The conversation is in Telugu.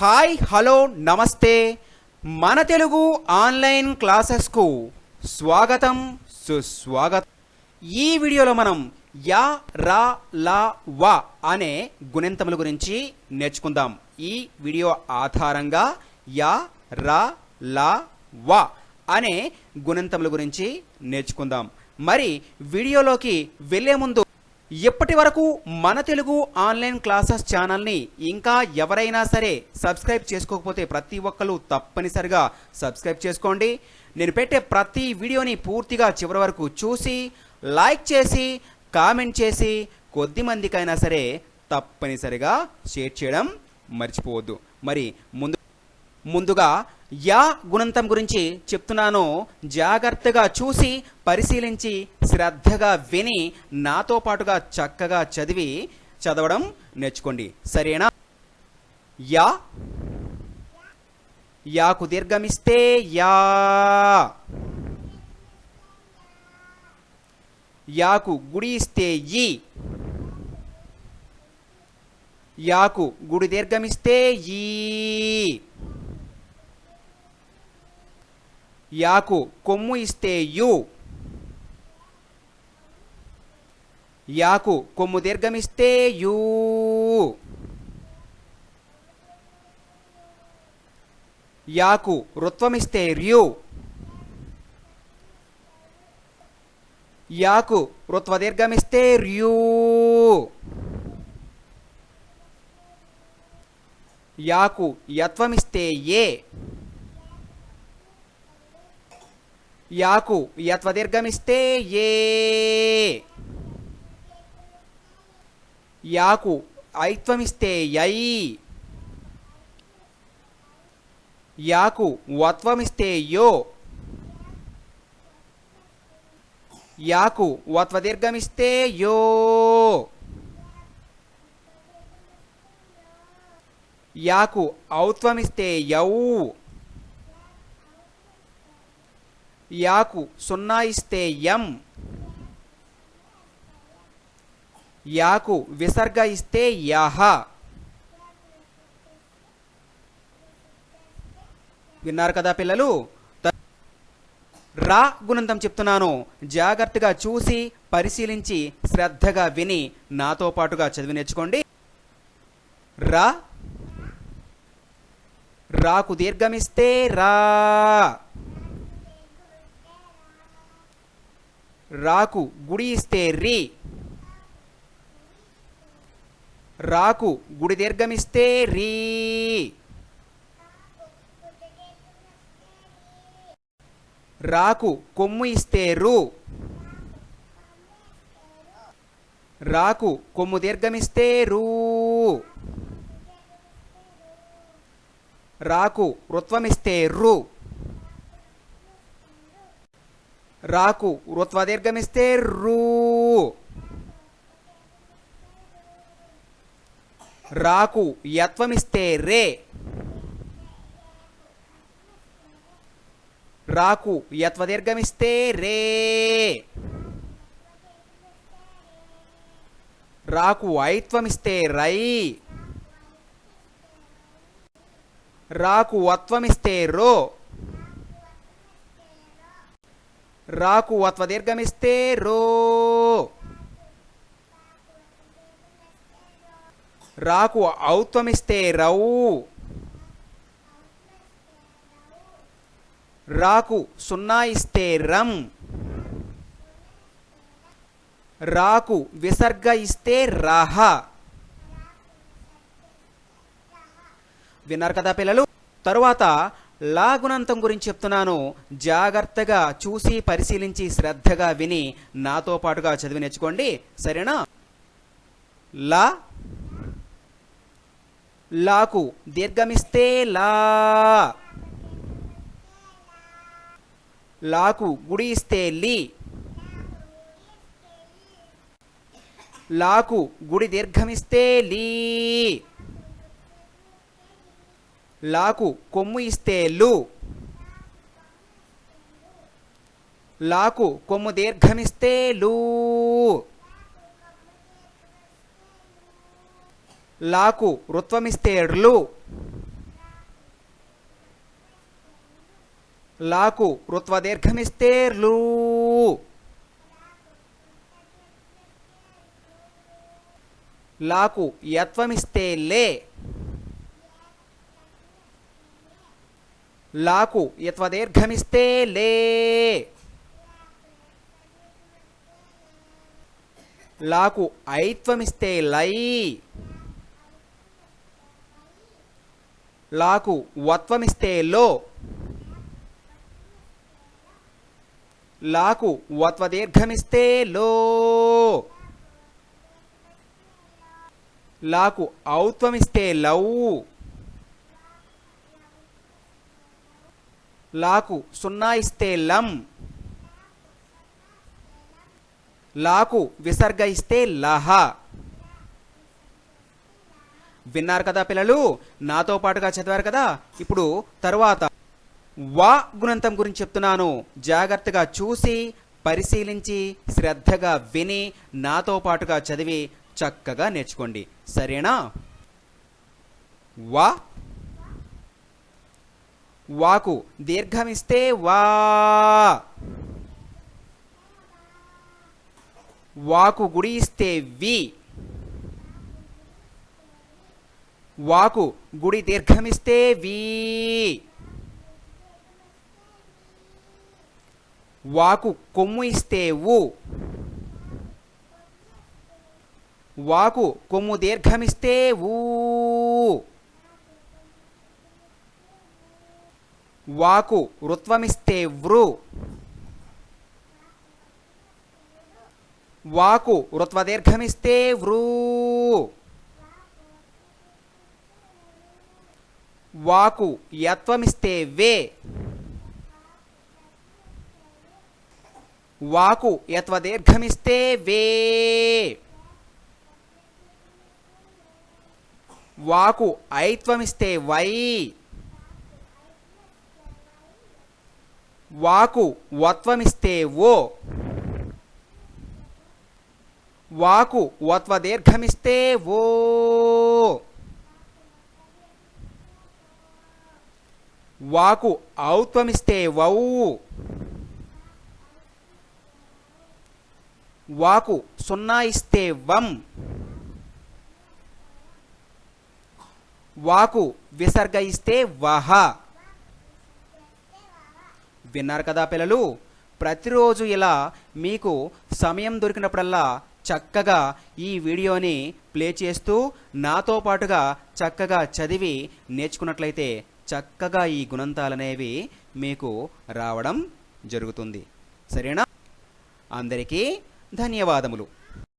హాయ్ హలో నమస్తే మన తెలుగు ఆన్లైన్ క్లాసెస్కు స్వాగతం సుస్వాగతం. ఈ వీడియోలో మనం యా రా లా వా అనే గుణింతముల గురించి నేర్చుకుందాం. ఈ వీడియో ఆధారంగా యా రా లా వా అనే గుణింతముల గురించి నేర్చుకుందాం. మరి వీడియోలోకి వెళ్ళే ముందు ఇప్పటి వరకు మన తెలుగు ఆన్లైన్ క్లాసెస్ ఛానల్ని ఇంకా ఎవరైనా సరే సబ్స్క్రైబ్ చేసుకోకపోతే ప్రతి ఒక్కరు తప్పనిసరిగా సబ్స్క్రైబ్ చేసుకోండి. నేను పెట్టే ప్రతి వీడియోని పూర్తిగా చివరి వరకు చూసి లైక్ చేసి కామెంట్ చేసి కొద్ది మందికైనా సరే తప్పనిసరిగా షేర్ చేయడం మర్చిపోవద్దు. మరి ముందుగా యా గుణంతం గురించి చెప్తున్నాను. జాగ్రత్తగా చూసి పరిశీలించి శ్రద్ధగా విని నాతో పాటుగా చక్కగా చదవడం నేర్చుకోండి. సరేనా? యా, యాకు దీర్ఘమిస్తే యా, యాకు గుడి ఇస్తే ఈ, యాకు గుడి దీర్ఘమిస్తే ఈ, యాకు కొమ్ము ఇస్తే యు, యాకు కొమ్ము దీర్ఘమిస్తే యు, యాకు రుత్వమిస్తే ర్యు, యాకు రుత్వ దీర్ఘమిస్తే ర్యూ, యాకు యత్వమిస్తే ఏ, యాకు యత్వ దీర్ఘమిస్తే ఏ, యాకు ఐత్వమిస్తే యై, యాకు వత్వమిస్తే యో, యాకు వత్వ దీర్ఘమిస్తే యో, యాకు ఔత్వమిస్తే యౌ, యాకు సున్నా ఇస్తే యం, యాకు విసర్గ ఇస్తే యహ. విన్నారు కదా పిల్లలు? రా గుణంతం చెప్తున్నాను. జాగ్రత్తగా చూసి పరిశీలించి శ్రద్ధగా విని నాతో పాటుగా చదివి నేర్చుకోండి. రా, రాకు దీర్ఘమిస్తే రా, రాకు గుడి ఇస్తే రి, రాకు గుడి దీర్ఘమిస్తే రీ, రాకు కొమ్ము ఇస్తే రు, రాకు కొమ్ము దీర్ఘమిస్తే రూ, రాకు రుత్వమిస్తే రు, రాకు రుత్వ దీర్ఘమిస్తే రూ, రాకు యత్వమిస్తే రే, రాకు యత్వ దీర్ఘమిస్తే రే, రాకు ఐత్వమిస్తే రై, రాకు వత్వమిస్తే రో, రాకు వత్వ దీర్ఘమిస్తే రో, రాకు ఔత్వమిస్తే రౌ, రాకు సున్నా ఇస్తే రం, రాకు విసర్గ ఇస్తే రహ. విన్నారు కదా పిల్లలు? తరువాత లా గుణంతం గురించి చెప్తున్నాను. జాగ్రత్తగా చూసి పరిశీలించి శ్రద్ధగా విని నాతో పాటుగా చదివి నేర్చుకోండి. సరేనా? లా, లాకు దీర్ఘమిస్తే లా, లాకు గుడి ఇస్తే లి, లాకు గుడి దీర్ఘమిస్తే లీ, లాకు కొమ్ము ఇస్తే లు, లాకు కొమ్ము దీర్ఘమిస్తే లూ, లాకు రుత్వమిస్తే ర్లు, లాకు రుత్వ దీర్ఘమిస్తే లూ, లాకు యత్వమిస్తే లే, లాకు యత్వ దీర్ఘమిస్తే లే, లాకు ఐత్వమిస్తే లై, లాకు వత్వమిస్తే లో, లాకు వత్వ దీర్ఘమిస్తే లో, లాకు ఔత్వమిస్తే లౌ, లాకు సున్నా ఇస్తే లం, లాకు విసర్గ ఇస్తే లహ. విన్నారు కదా పిల్లలు, నాతో పాటుగా చదివారు కదా. ఇప్పుడు తరువాత వా గుణంతం గురించి చెప్తున్నాను. జాగ్రత్తగా చూసి పరిశీలించి శ్రద్ధగా విని నాతో పాటుగా చదివి చక్కగా నేర్చుకోండి, సరేనా? వా, వాకు దీర్ఘమిస్తే వా, వాకు గుడి ఇస్తే వి, వాకు గుడి దీర్ఘమిస్తే వి, వాకు కొమ్ము ఇస్తే వు, వాకు కొమ్ము దీర్ఘమిస్తే ఊ, వాకు రుత్వమిస్తే వృ, వాకు రుత్వ దీర్ఘమిస్తే వృ, వాకు యత్వమిస్తే వే, వాకు యత్వ దీర్ఘమిస్తే వే, వాకు ఐత్వమిస్తే వై, వాకు వత్వమిస్తే ఓ, వాకు వత్వ దీర్ఘమిస్తే ఓ, వాకు ఔత్వమిస్తే వౌ, వాకు సున్నా ఇస్తే వం, వాకు విసర్గ ఇస్తే వహ. విన్నారు కదా పిల్లలు. ప్రతిరోజు ఇలా మీకు సమయం దొరికినప్పుడల్లా చక్కగా ఈ వీడియోని ప్లే చేస్తూ నాతో పాటుగా చక్కగా చదివి నేర్చుకున్నట్లయితే చక్కగా ఈ గుణంతాలనేవి మీకు రావడం జరుగుతుంది, సరేనా? అందరికీ ధన్యవాదములు.